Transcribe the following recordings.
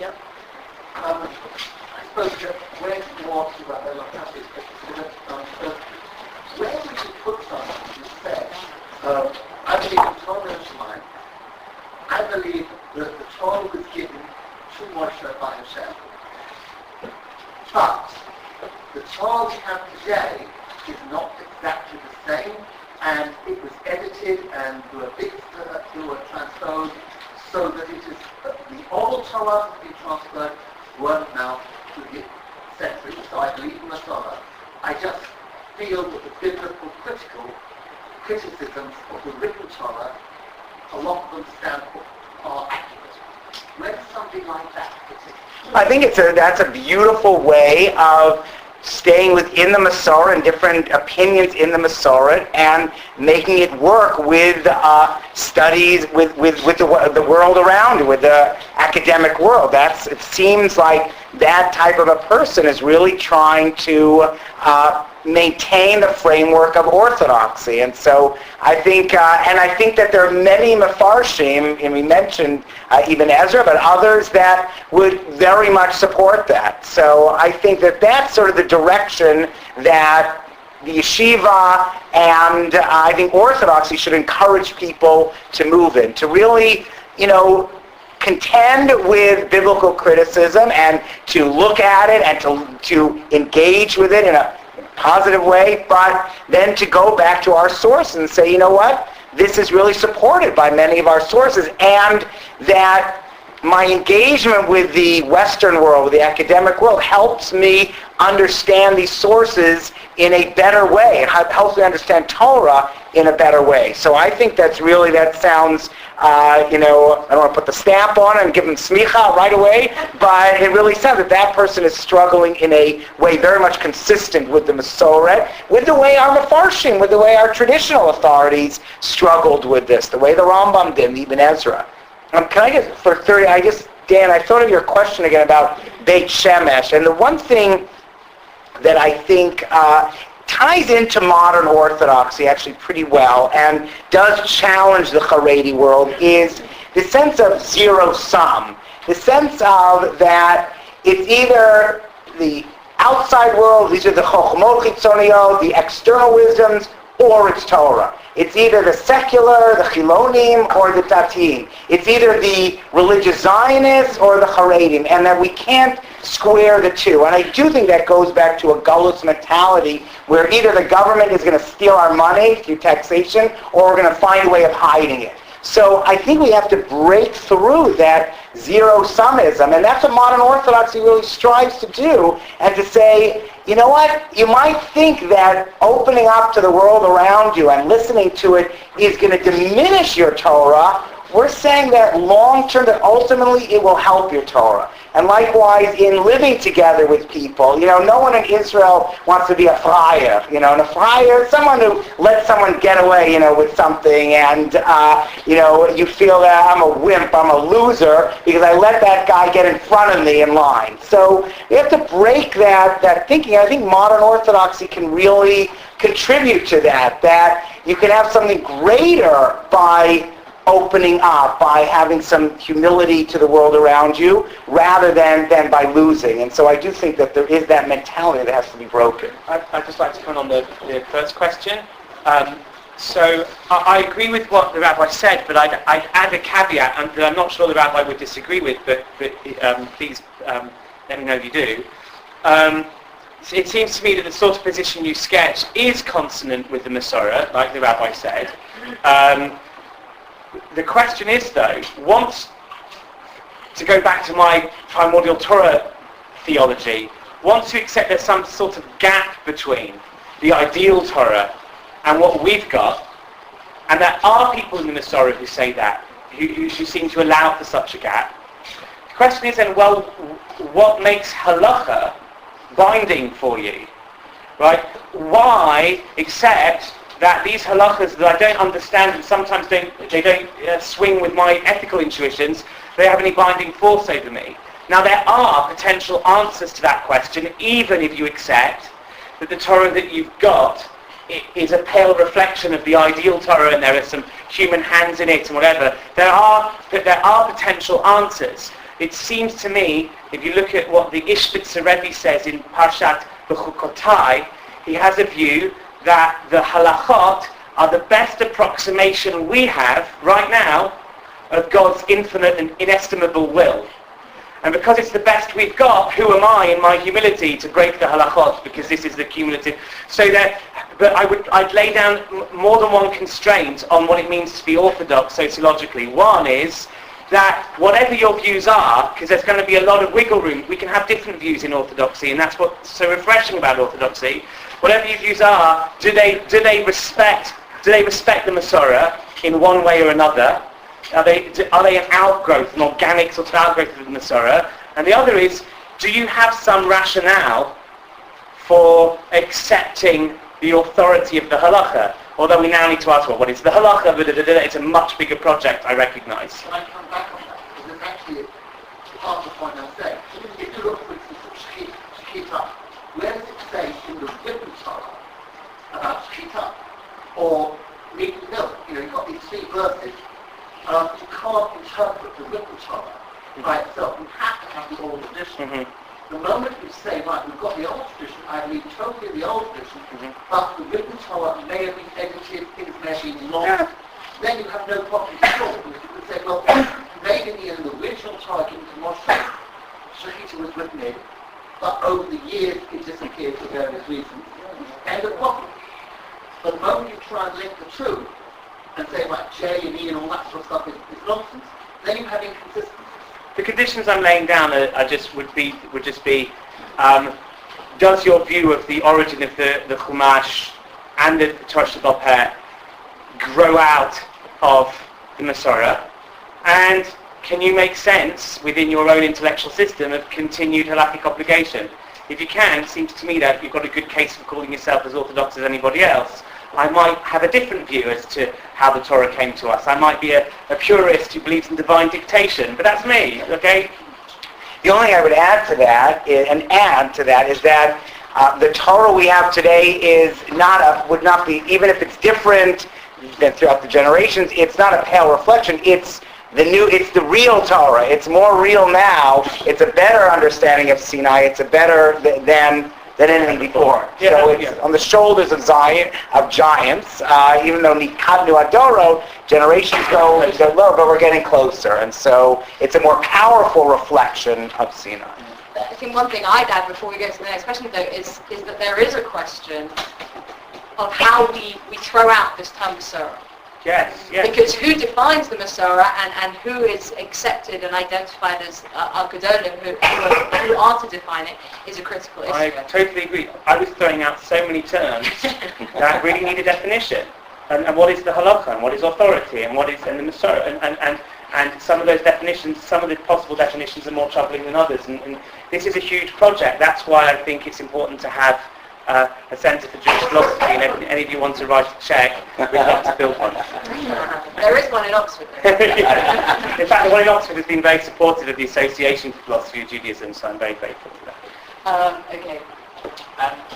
Yeah. I suppose that when you ask about the Lopatin, where would you put someone who says, I believe in Torah and Shemaim. I believe that the Torah was given to Moshe by Hashem. But the Torah we have today is not exactly the same, and it was edited and there were bits that were transposed so that it is the oral Torah that we transferred weren't now to the century. So I believe in the Torah. I just feel that the biblical criticisms of the written Torah, a lot of them are accurate. Where does something like that fit in? I think that's a beautiful way of staying within the Masorah and different opinions in the Masorah and making it work with studies, with the world around, with the academic world. It seems like that type of a person is really trying to maintain the framework of orthodoxy. And so I think that there are many Mefarshim, and we mentioned even Ezra, but others that would very much support that. So I think that that's sort of the direction that the yeshiva and I think orthodoxy should encourage people to move in, to really, contend with biblical criticism and to look at it and to engage with it in a positive way, but then to go back to our sources and say, you know what, this is really supported by many of our sources, and that my engagement with the Western world, with the academic world, helps me understand these sources in a better way. It helps me understand Torah in a better way. So I think that sounds, I don't want to put the stamp on it and give them smicha right away, but it really sounds that person is struggling in a way very much consistent with the Masorah, with the way our Mefarshim, with the way our traditional authorities struggled with this, the way the Rambam did, even Ezra. Can I just, for 30, Dan, I thought of your question again about Beit Shemesh, and the one thing that I think ties into modern orthodoxy actually pretty well and does challenge the Haredi world is the sense of zero sum. The sense of that it's either the outside world, these are the chochmot chitzoniyot, the external wisdoms, or it's Torah. It's either the secular, the chilonim, or the datim. It's either the religious Zionists or the Haredim, and that we can't square the two. And I do think that goes back to a gullus mentality where either the government is going to steal our money through taxation or we're going to find a way of hiding it. So I think we have to break through that zero-summism, and that's what modern orthodoxy really strives to do, and to say, you know what, you might think that opening up to the world around you and listening to it is going to diminish your Torah. We're saying that long-term, that ultimately it will help your Torah. And likewise, in living together with people, no one in Israel wants to be a friar. And a friar is someone who lets someone get away, with something, and, you feel that I'm a wimp, I'm a loser, because I let that guy get in front of me in line. So we have to break that thinking. I think modern orthodoxy can really contribute to that you can have something greater by opening up, by having some humility to the world around you, rather than by losing. And so I do think that there is that mentality that has to be broken. I'd just like to comment on the first question. So I agree with what the rabbi said, but I'd add a caveat that I'm not sure the rabbi would disagree with, but please let me know if you do. It seems to me that the sort of position you sketch is consonant with the Masorah, like the rabbi said. The question is, though, to go back to my primordial Torah theology, once you accept there's some sort of gap between the ideal Torah and what we've got, and there are people in the Masorah who say that, who seem to allow for such a gap, the question is then, well, what makes halacha binding for you? Right? Why accept that these halachas that I don't understand and sometimes they don't swing with my ethical intuitions, they have any binding force over me? Now there are potential answers to that question, even if you accept that the Torah that you've got is a pale reflection of the ideal Torah and there are some human hands in it and whatever. There are potential answers. it seems to me, if you look at what the Ishbitzer Rebbe says in Parshat Bechukotai, he has a view that the halachot are the best approximation we have right now of God's infinite and inestimable will. And because it's the best we've got, who am I in my humility to break the halachot, because this is the cumulative. So that, but I'd lay down more than one constraint on what it means to be orthodox sociologically. One is that whatever your views are, because there's going to be a lot of wiggle room, we can have different views in orthodoxy, and that's what's so refreshing about orthodoxy. Whatever your views are, do they respect the Masorah in one way or another? Are they an outgrowth, an organic sort of outgrowth of the Masorah? And the other is, do you have some rationale for accepting the authority of the halacha? Although we now need to ask, well, what is the halacha? It's a much bigger project, I recognise. Can I come back on that? Because it's actually part of the point I'm saying. If you look, for instance, at Shechita, where does it say in the written Torah about Shechita? Or meat and milk? You've got these three verses. You can't interpret the written Torah by itself. You have to have the old tradition. Mm-hmm. The moment you say, right, we've got the old tradition, I believe totally the old tradition, but the written Torah may have been edited, things may have been lost, then you have no problem at all. Because you could say, well, maybe in the original Torah given to Moshe, Shechita was written in, but over the years it disappeared for various reasons. End of problem. But the moment you try and link the two, and say like J and E and all that sort of stuff is nonsense, then you have inconsistencies. The conditions I'm laying down would just be does your view of the origin of the Chumash and the Torah Sheba'al Peh grow out of the Masorah, and can you make sense within your own intellectual system of continued halakhic obligation? If you can, it seems to me that you've got a good case for calling yourself as orthodox as anybody else. I might have a different view as to how the Torah came to us. I might be a purist who believes in divine dictation, but that's me, okay? The only thing I would add to that is that the Torah we have today would not be, even if it's different than throughout the generations, it's not a pale reflection. It's the real Torah. It's more real now. It's a better understanding of Sinai. It's a better than anything before. So it's on the shoulders of giants, even though Nikadnu Adoro, generations go lower, but we're getting closer. And so it's a more powerful reflection of Sinai. I think one thing I'd add before we go to the next question, though, is that there is a question of how we throw out this term Masorah. Yes. Because who defines the Masorah and who is accepted and identified as Al-Gedolim, who are to define it, is a critical issue. I totally agree. I was throwing out so many terms that really need a definition. And what is the halakha, and what is authority, and what is the Masorah, and some of those definitions, some of the possible definitions are more troubling than others. And this is a huge project. That's why I think it's important to have a Centre for Jewish Philosophy, and if any of you want to write a cheque, we'd love to build one. There is one in Oxford. In fact, the one in Oxford has been very supportive of the Association for Philosophy of Judaism, so I'm very grateful for that. Okay.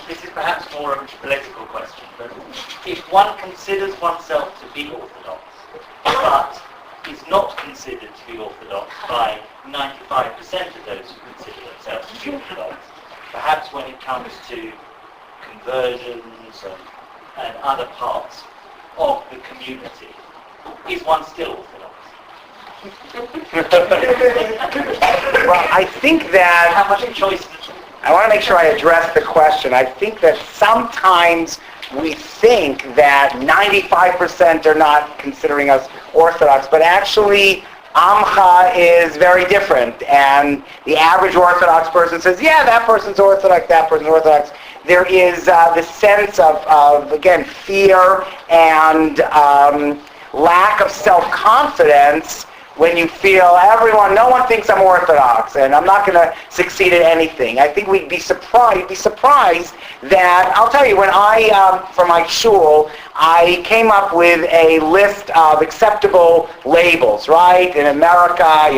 This is perhaps more of a political question, but if one considers oneself to be Orthodox, but is not considered to be Orthodox by 95% of those who consider themselves to be Orthodox, perhaps when it comes to conversions and other parts of the community, is one still Orthodox? Well, I think that How much choice? I want to make sure I address the question. I think that sometimes we think that 95% are not considering us Orthodox, but actually Amcha is very different, and the average Orthodox person says, yeah, that person's Orthodox, that person's Orthodox. There is the sense of again, fear and lack of self-confidence when you feel no one thinks I'm Orthodox, and I'm not going to succeed at anything. I think we'd be surprised that, I'll tell you, when for my shul, I came up with a list of acceptable labels, right? In America,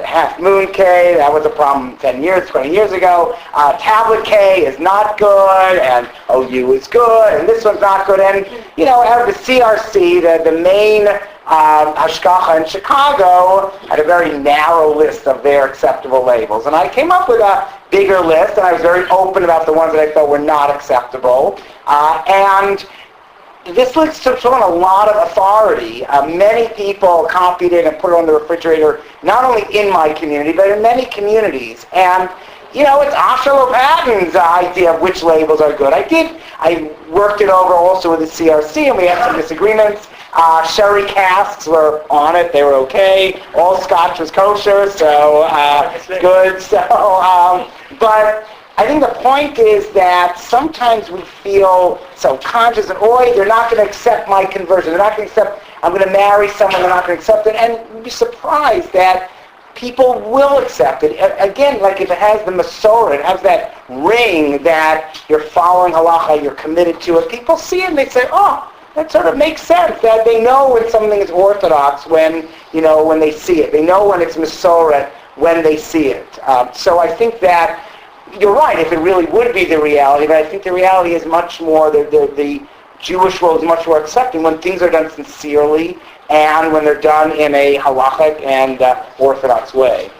half moon K, that was a problem 10 years, 20 years ago. Tablet K is not good, and OU is good, and this one's not good. And, out of the CRC, the main Hashgacha in Chicago had a very narrow list of their acceptable labels. And I came up with a bigger list, and I was very open about the ones that I felt were not acceptable. And this list took on a lot of authority. Many people copied it and put it on the refrigerator, not only in my community, but in many communities. And, it's Asher Lopatin's idea of which labels are good. I worked it over also with the CRC, and we had some disagreements. Sherry casks were on it. They were okay. All scotch was kosher, so good. So, but I think the point is that sometimes we feel so conscious and, they're not going to accept my conversion. They're not going to accept, I'm going to marry someone, they're not going to accept it. And you'd be surprised that people will accept it. Again, like if it has the Masorah, it has that ring that you're following halacha, you're committed to it, people see it and they say, that sort of makes sense. That they know when something is Orthodox when they see it. They know when it's Masorah when they see it. So I think that you're right, if it really would be the reality, but I think the reality is much more, the Jewish world is much more accepting when things are done sincerely and when they're done in a halachic and Orthodox way.